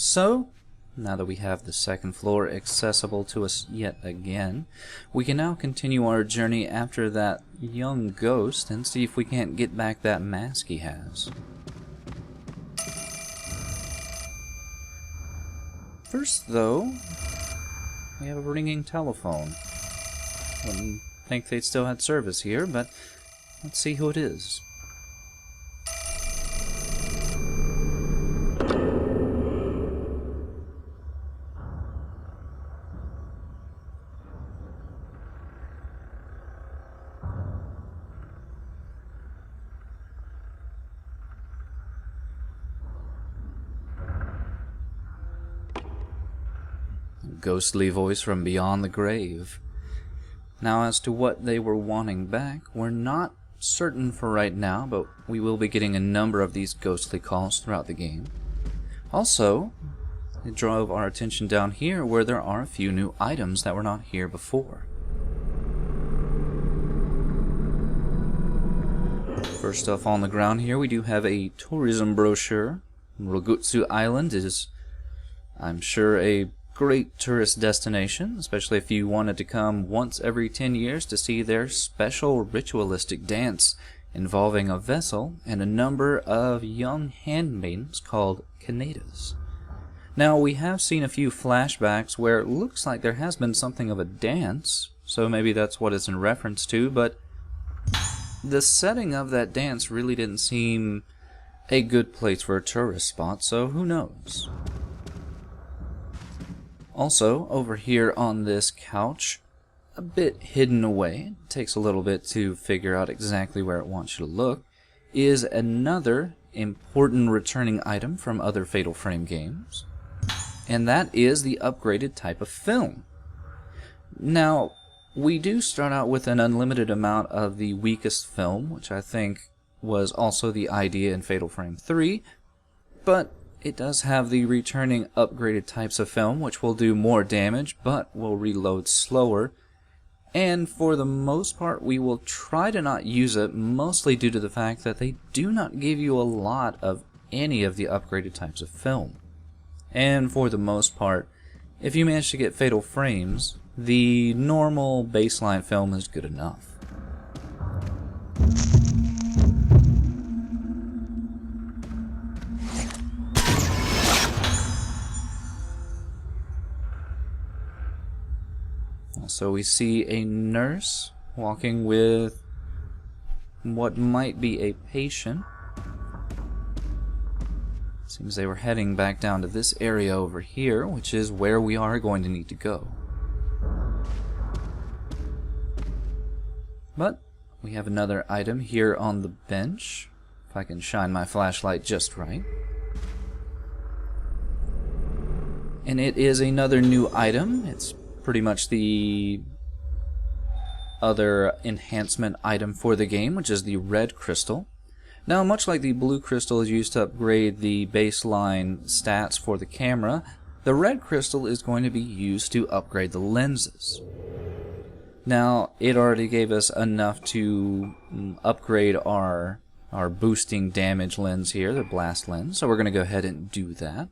So, now that we have the second floor accessible to us yet again, we can now continue our journey after that young ghost and see if we can't get back that mask he has. First, though, we have a ringing telephone. Wouldn't think they'd still had service here, but let's see who it is. Ghostly voice from beyond the grave. Now, as to what they were wanting back, we're not certain for right now, but we will be getting a number of these ghostly calls throughout the game. Also, it drove our attention down here where there are a few new items that were not here before. First off, on the ground here, we do have a tourism brochure. Rogutsu Island is, I'm sure, a great tourist destination, especially if you wanted to come once every 10 years to see their special ritualistic dance involving a vessel and a number of young handmaidens called kanetas. Now, we have seen a few flashbacks where it looks like there has been something of a dance, so maybe that's what it's in reference to, but the setting of that dance really didn't seem a good place for a tourist spot, so who knows? Also, over here on this couch, a bit hidden away, it takes a little bit to figure out exactly where it wants you to look, is another important returning item from other Fatal Frame games, and that is the upgraded type of film. Now, we do start out with an unlimited amount of the weakest film, which I think was also the idea in Fatal Frame 3, but it does have the returning upgraded types of film, which will do more damage, but will reload slower. And for the most part, we will try to not use it, mostly due to the fact that they do not give you a lot of any of the upgraded types of film. And for the most part, if you manage to get Fatal Frames, the normal baseline film is good enough. So we see a nurse walking with what might be a patient. Seems they were heading back down to this area over here, which is where we are going to need to go. But we have another item here on the bench, if I can shine my flashlight just right. And it is another new item. It's pretty much the other enhancement item for the game, which is the red crystal. Now, much like the blue crystal is used to upgrade the baseline stats for the camera, the red crystal is going to be used to upgrade the lenses. Now, it already gave us enough to upgrade our boosting damage lens here, the blast lens, so we're going to go ahead and do that.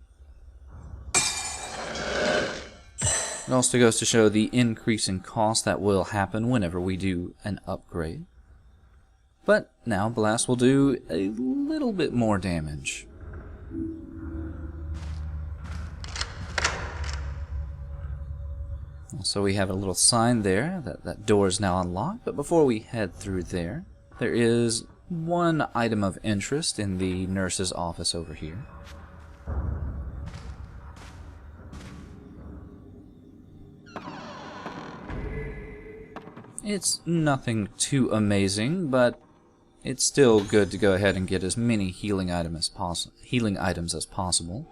It also goes to show the increase in cost that will happen whenever we do an upgrade. But now Blast will do a little bit more damage. So we have a little sign there that door is now unlocked, but before we head through there is one item of interest in the nurse's office over here. It's nothing too amazing, but it's still good to go ahead and get as many healing items as possible.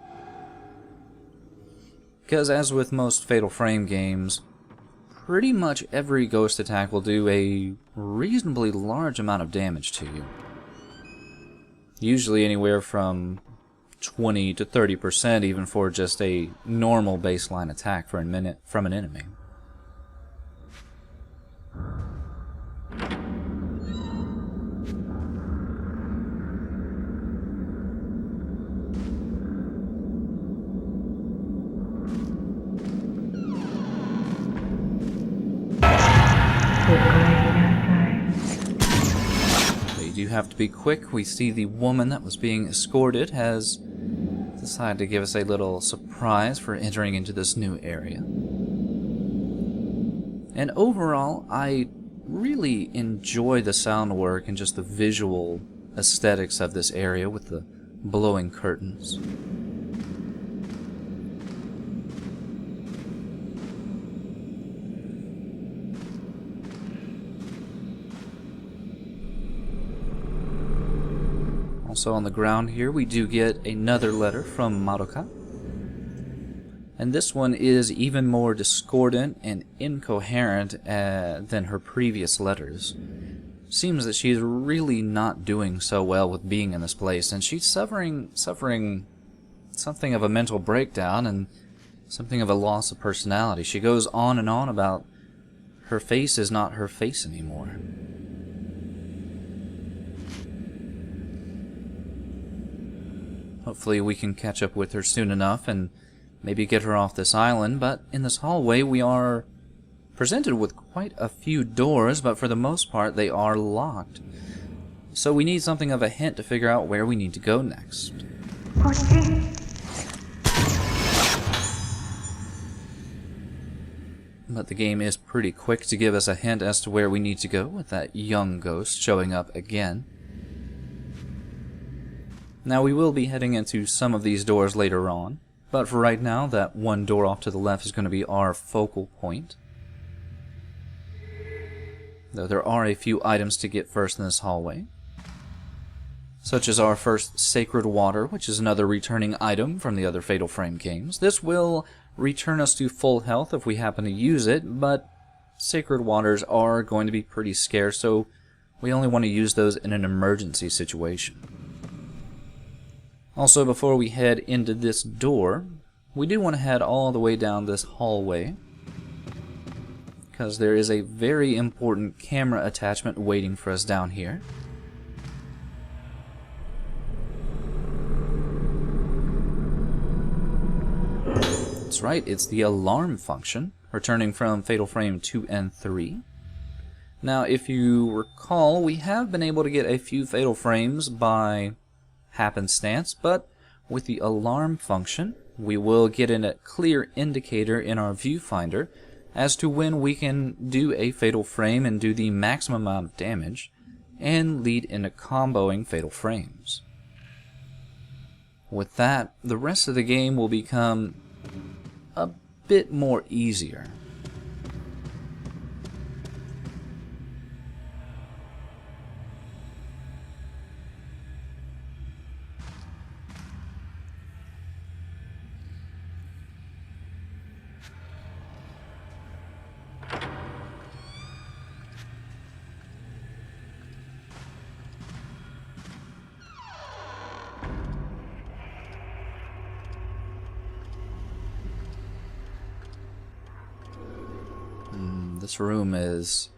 Because as with most Fatal Frame games, pretty much every ghost attack will do a reasonably large amount of damage to you. Usually anywhere from 20 to 30% even for just a normal baseline attack for a minute from an enemy. do have to be quick. We see the woman that was being escorted has decided to give us a little surprise for entering into this new area. And overall, I really enjoy the sound work and just the visual aesthetics of this area with the blowing curtains. Also on the ground here, we do get another letter from Madoka. And this one is even more discordant and incoherent than her previous letters. Seems that she's really not doing so well with being in this place, and she's suffering something of a mental breakdown and something of a loss of personality. She goes on and on about her face is not her face anymore. Hopefully we can catch up with her soon enough and maybe get her off this island, but in this hallway we are presented with quite a few doors, but for the most part they are locked. So we need something of a hint to figure out where we need to go next. But the game is pretty quick to give us a hint as to where we need to go, with that young ghost showing up again. Now we will be heading into some of these doors later on, but for right now, that one door off to the left is going to be our focal point. Though there are a few items to get first in this hallway, such as our first Sacred Water, which is another returning item from the other Fatal Frame games. This will return us to full health if we happen to use it, but Sacred Waters are going to be pretty scarce, so we only want to use those in an emergency situation. Also, before we head into this door, we do want to head all the way down this hallway, because there is a very important camera attachment waiting for us down here. That's right, it's the alarm function, returning from Fatal Frame 2 and 3. Now, if you recall, we have been able to get a few Fatal Frames by happenstance, but with the alarm function, we will get a clear indicator in our viewfinder as to when we can do a Fatal Frame and do the maximum amount of damage, and lead into comboing Fatal Frames. With that, the rest of the game will become a bit more easier. This room is...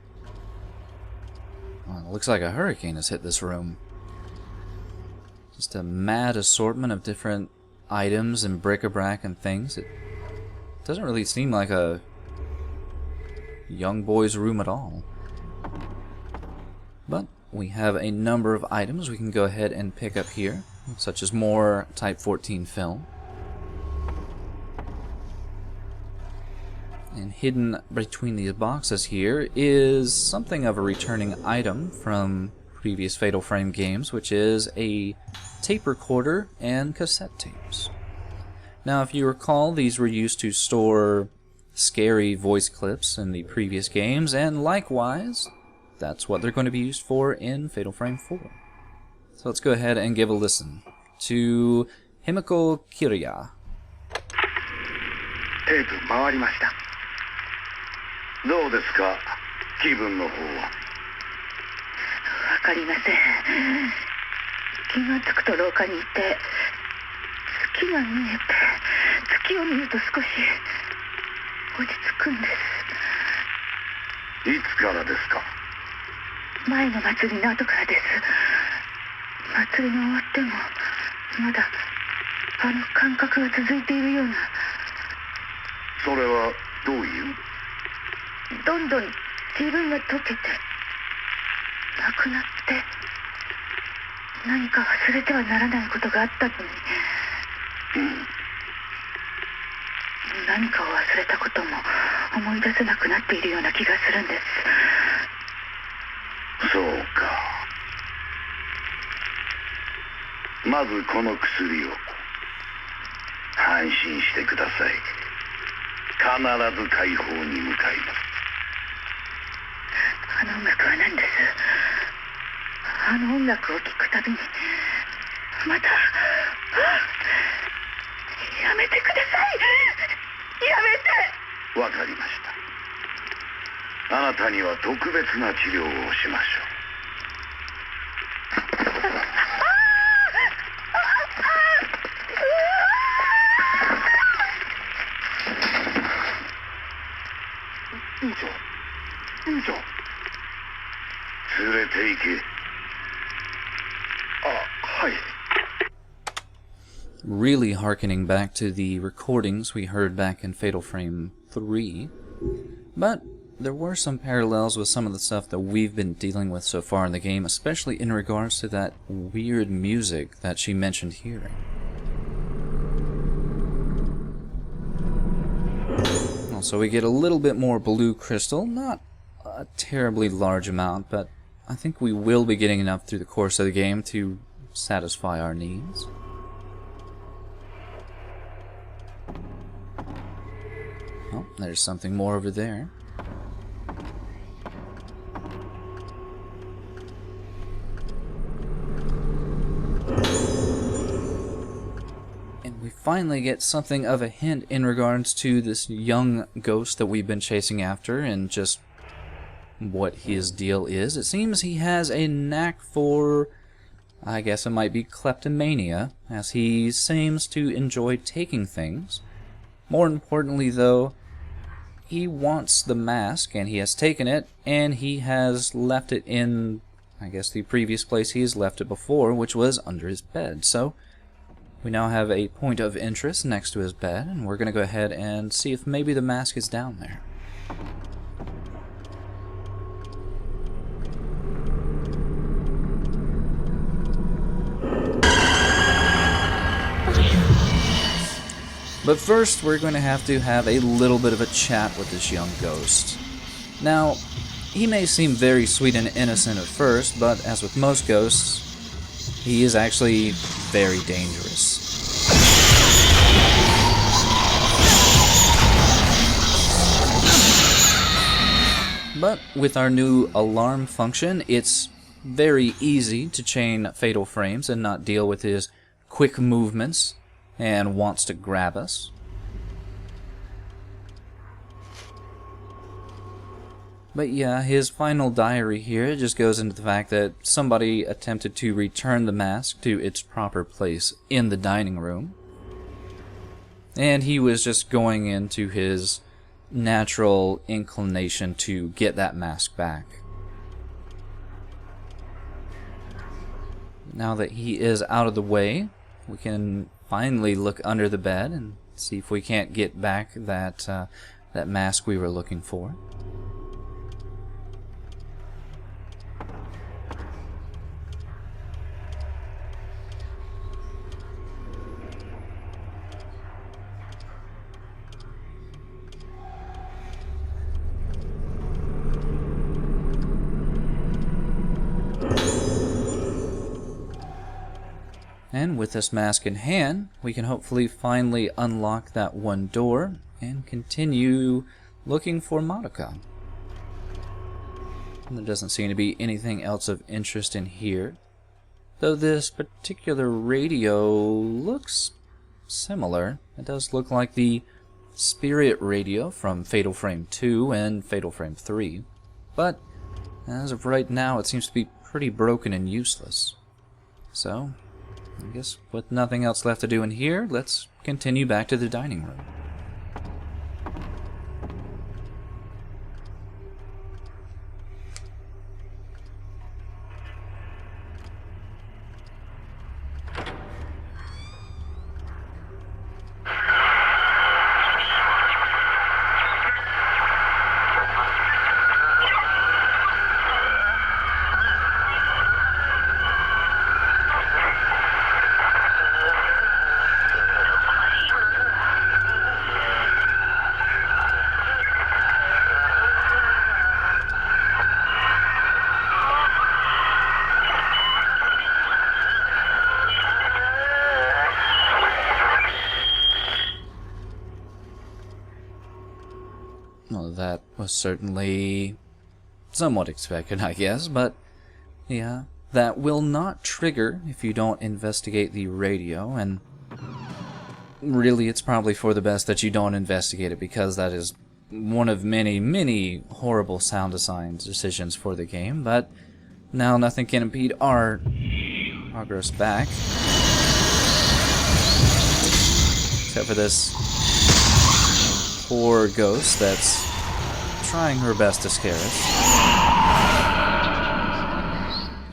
well, it looks like a hurricane has hit this room. Just a mad assortment of different items and bric-a-brac and things. It doesn't really seem like a young boy's room at all. But we have a number of items we can go ahead and pick up here, such as more Type 14 film. And hidden between these boxes here is something of a returning item from previous Fatal Frame games, which is a tape recorder and cassette tapes. Now, if you recall, these were used to store scary voice clips in the previous games, and likewise, that's what they're going to be used for in Fatal Frame 4. So let's go ahead and give a listen to Himiko Kirya. テープ回りました。どうですか、気分の方は。わかりません。気がつくと廊下にいて、月が見えて、月を見ると少し落ち着くんです。いつからですか。前の祭りの後からです。祭りが終わってもまだあの感覚が続いているような。それはどういう？どんどん自分が溶けてなくなって何か忘れてはならないことがあったのに、何かを忘れたことも思い出せなくなっているような気がするんです。そうか。まずこの薬を安心してください。必ず解放に向かいます。あの音楽は何です？あの音楽を聴くたびにまたやめてください。やめて。わかりました。あなたには特別な治療をしましょう。院長、院長、連れて行け。あ、はい。 Really harkening back to the recordings we heard back in Fatal Frame 3. But there were some parallels with some of the stuff that we've been dealing with so far in the game, especially in regards to that weird music that she mentioned hearing. Also, we get a little bit more blue crystal, not a terribly large amount, but I think we will be getting enough through the course of the game to satisfy our needs. Oh, there's something more over there. And we finally get something of a hint in regards to this young ghost that we've been chasing after and just what his deal is. It seems he has a knack for, I guess it might be kleptomania, as he seems to enjoy taking things. More importantly, though, he wants the mask, and he has taken it, and he has left it in, I guess, the previous place he has left it before, which was under his bed. So, we now have a point of interest next to his bed, and we're going to go ahead and see if maybe the mask is down there. But first, we're going to have a little bit of a chat with this young ghost. Now, he may seem very sweet and innocent at first, but as with most ghosts, he is actually very dangerous. But with our new alarm function, it's very easy to chain fatal frames and not deal with his quick movements and wants to grab us. But yeah, his final diary here just goes into the fact that somebody attempted to return the mask to its proper place in the dining room. And he was just going into his natural inclination to get that mask back. Now that he is out of the way, we can finally look under the bed and see if we can't get back that mask we were looking for. And with this mask in hand, we can hopefully finally unlock that one door and continue looking for Madoka. And there doesn't seem to be anything else of interest in here, though this particular radio looks similar. It does look like the spirit radio from Fatal Frame 2 and Fatal Frame 3, but as of right now it seems to be pretty broken and useless. So, I guess with nothing else left to do in here, let's continue back to the dining room. Well, that was certainly somewhat expected, I guess, but yeah, that will not trigger if you don't investigate the radio, and really it's probably for the best that you don't investigate it, because that is one of many, many horrible sound design decisions for the game. But now nothing can impede our progress back, except for this poor ghost that's trying her best to scare us.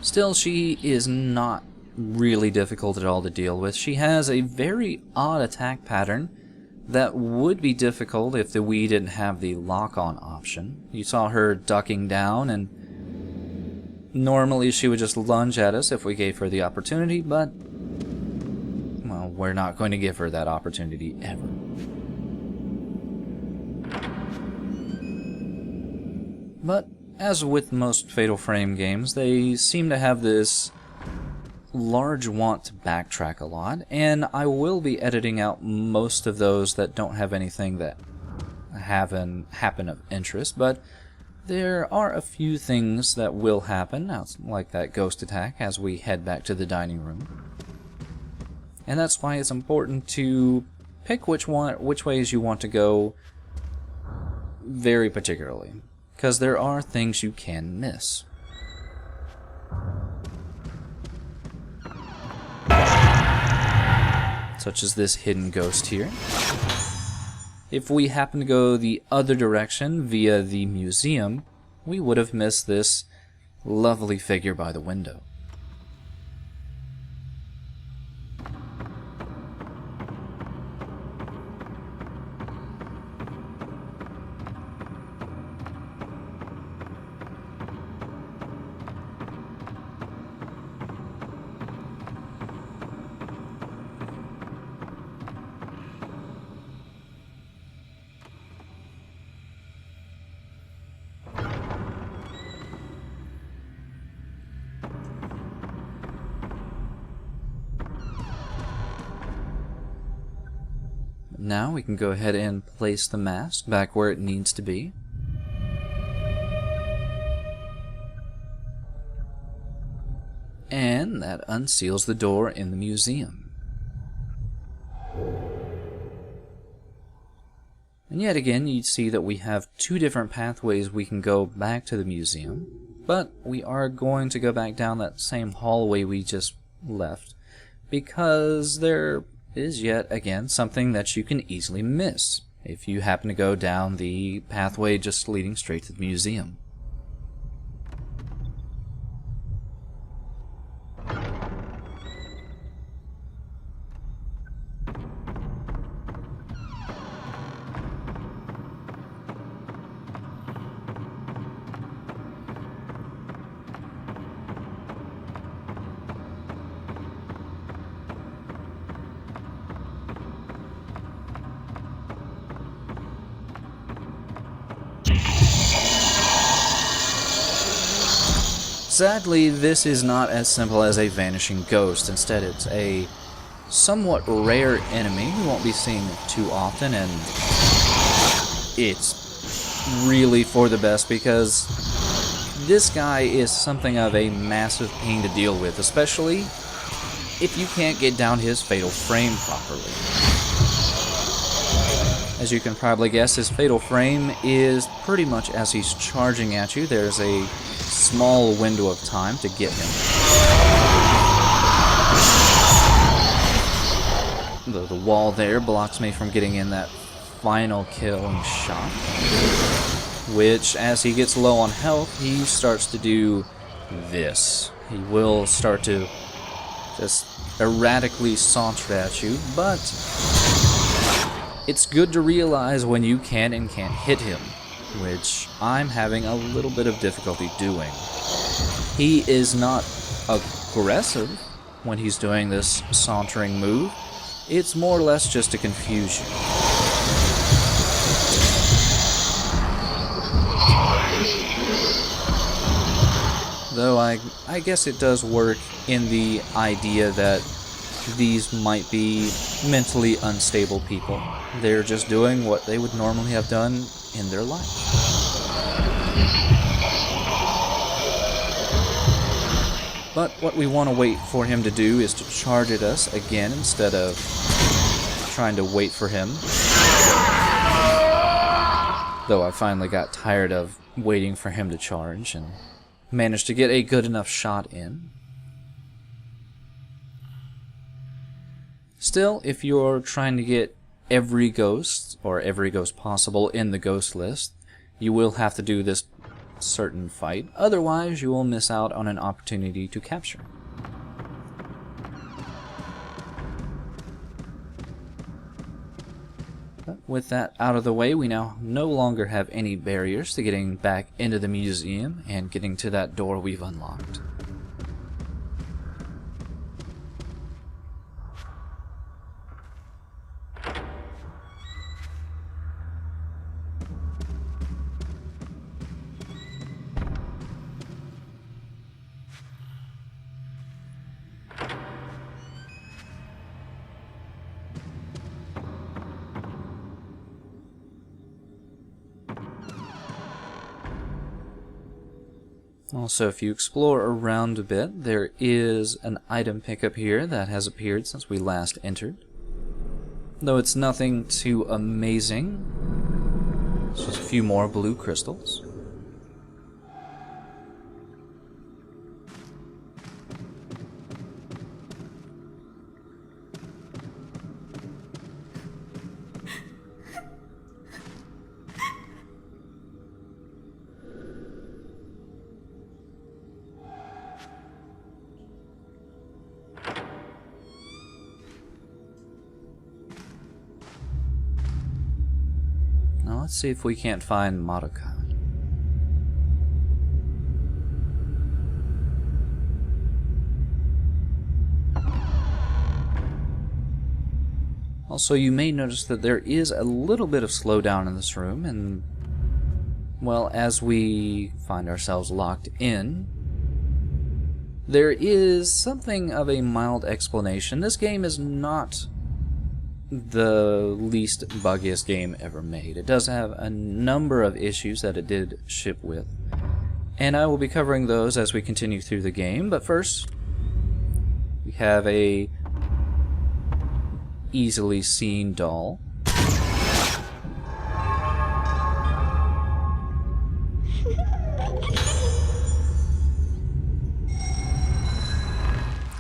Still, she is not really difficult at all to deal with. She has a very odd attack pattern that would be difficult if the Wii didn't have the lock-on option. You saw her ducking down, and normally she would just lunge at us if we gave her the opportunity, but, well, we're not going to give her that opportunity ever. But, as with most Fatal Frame games, they seem to have this large want to backtrack a lot, and I will be editing out most of those that don't have anything that happen of interest, but there are a few things that will happen, like that ghost attack as we head back to the dining room. And that's why it's important to pick which ways you want to go very particularly, because there are things you can miss. Such as this hidden ghost here. If we happen to go the other direction via the museum, we would have missed this lovely figure by the window. Now we can go ahead and place the mask back where it needs to be. And that unseals the door in the museum. And yet again, you see that we have two different pathways we can go back to the museum, but we are going to go back down that same hallway we just left, because there is yet again something that you can easily miss if you happen to go down the pathway just leading straight to the museum. Sadly, this is not as simple as a vanishing ghost. Instead, it's a somewhat rare enemy we won't be seeing too often, and it's really for the best because this guy is something of a massive pain to deal with, especially if you can't get down his fatal frame properly. As you can probably guess, his fatal frame is pretty much as he's charging at you. There's a small window of time to get him. The wall there blocks me from getting in that final killing shot, which, as he gets low on health, he starts to do this. He will start to just erratically saunter at you, but it's good to realize when you can and can't hit him, which I'm having a little bit of difficulty doing. He is not aggressive when he's doing this sauntering move. It's more or less just to confuse you. Though I guess it does work in the idea that these might be mentally unstable people. They're just doing what they would normally have done in their life. But what we want to wait for him to do is to charge at us again instead of trying to wait for him. Though I finally got tired of waiting for him to charge and managed to get a good enough shot in. Still, if you're trying to get every ghost, or every ghost possible in the ghost list, you will have to do this certain fight. Otherwise, you will miss out on an opportunity to capture. But with that out of the way, we now no longer have any barriers to getting back into the museum and getting to that door we've unlocked. Also, if you explore around a bit, there is an item pickup here that has appeared since we last entered. Though it's nothing too amazing. It's just a few more blue crystals. Now let's see if we can't find Madoka. Also, you may notice that there is a little bit of slowdown in this room, and, well, as we find ourselves locked in, there is something of a mild explanation. This game is not the least buggiest game ever made. It does have a number of issues that it did ship with, and I will be covering those as we continue through the game. But first, we have a easily seen doll.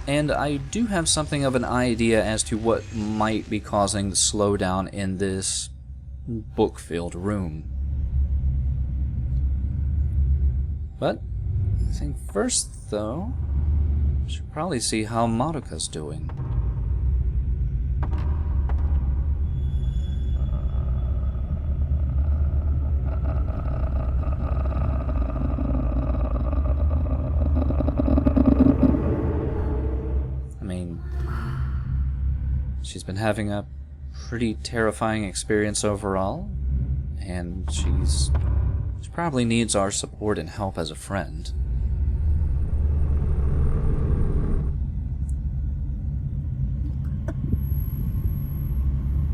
And I do have something of an idea as to what might be causing the slowdown in this book-filled room. But I think first, though, we should probably see how Madoka's doing. She's been having a pretty terrifying experience overall, and she probably needs our support and help as a friend.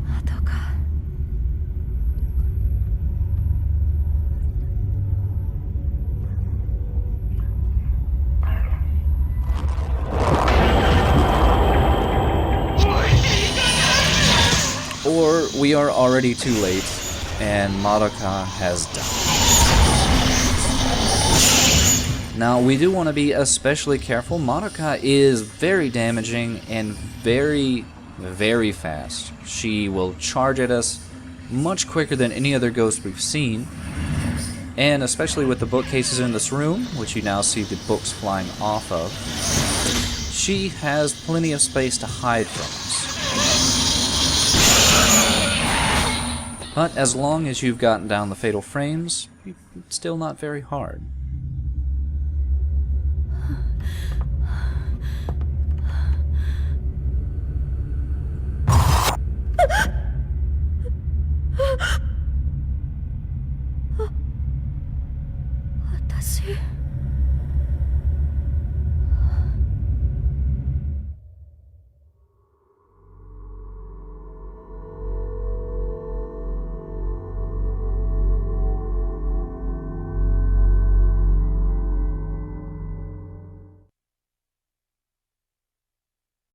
Madoka. Or we are already too late, and Madoka has died. Now, we do want to be especially careful. Madoka is very damaging and very, very fast. She will charge at us much quicker than any other ghost we've seen. And especially with the bookcases in this room, which you now see the books flying off of, she has plenty of space to hide from us. But as long as you've gotten down the fatal frames, it's still not very hard. Watashi.